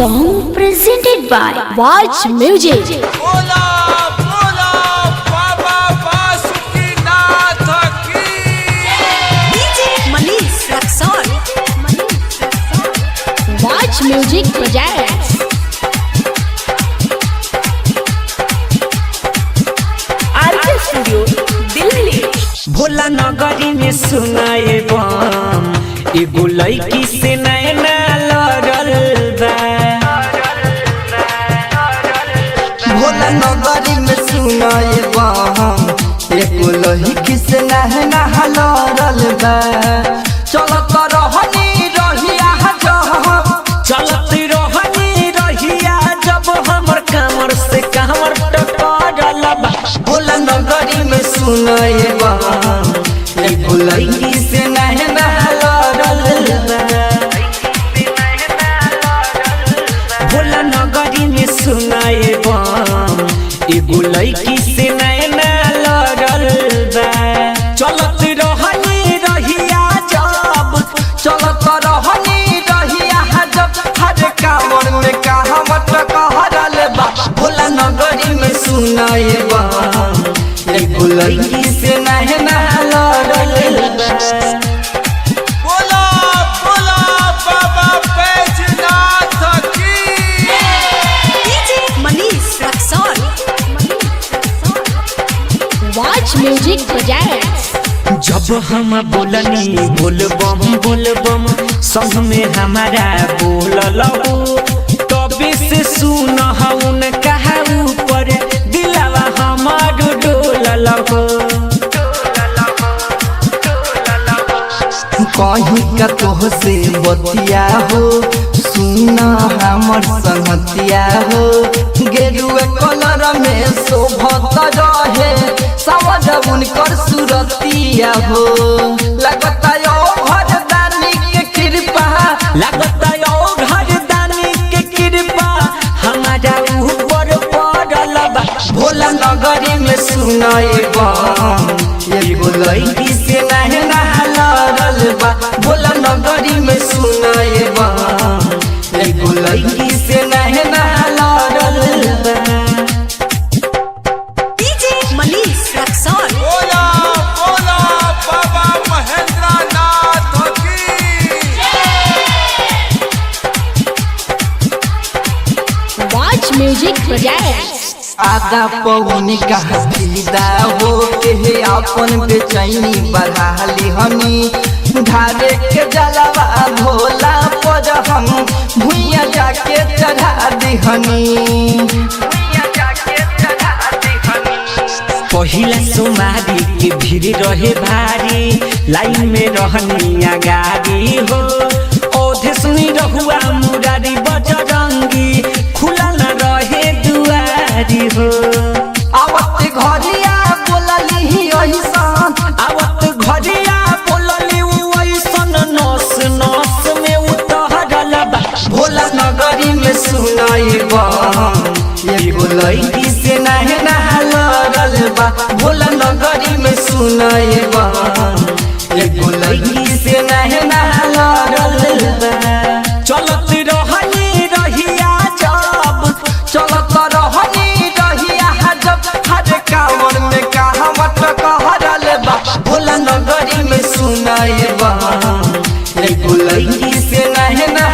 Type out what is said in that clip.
song presented by Watch Music. Watch Music Projects. RK Studio, Delhi. Bhola नगरी में सुनाए बम एगो लड़की से नैना लड़ल बा। भोला नगरी में सुनाए बम एगो लड़की से नैना लड़ल बा। चलत रहनी रहिया जब हमर कमर से कमर टकराल बा। भोला नगरी में सुनाए बम एगो लड़की से नैना लड़ल बा। भोला नगरी में सुनाए बम एगो लड़की से नैना लड़ल बा। चलत रहनी रहिया जब हर कामर में कहावत कहरल बा। भोला नगरी में सुनाए बम एगो लड़की से नैना लड़ल बा। Watch Music Projects. जब हम बोलनी बोलबम संग में हमारा बोललहु तबे से सुन हउन कहा ऊपर दिलवा हमार डोललहु। कहीं का तोह से बतिया हो सुना हमर संगतिया हो। गेरुए कलर में शोभत रहे सवज उनकर सुरतिया हो। लगता यो घरदानी के कृपा हमारा ऊपर पड़ल बा। भोला नगरी में सुनाए बम एगो लड़की से नैना लड़ल बा। भोला नगरी में सुनाए बम एगो लड़की से नैना लड़ल बा। Watch Music Projects. आधा पौनी का हसीदा हो के अपन बेचैनी बढ़ा ली हनी। ढारे के जलवा भोला पर हम भुइया जाके चढ़ा दी हनी। पहिला सोमारी के भीड़ रहे भारी लाइन में रहनी आगारी हो। ओधे सुनी रहुआ मुरारी बजरंगी खुला न रहे दुआरी हो। आवत घरिया बोलली ऐसन नस नस में उतरल बा। भोला नगरी में सुनाए बम एगो लड़की से नैना लड़ल बा। भोला नगरी में सुनाए बम एगो लड़की से नैना लड़ल बा। चलत रहनी रहिया जब हर कामर में कहावत कहरल बा। भोला नगरी में सुनाए बम एगो लड़की से नैना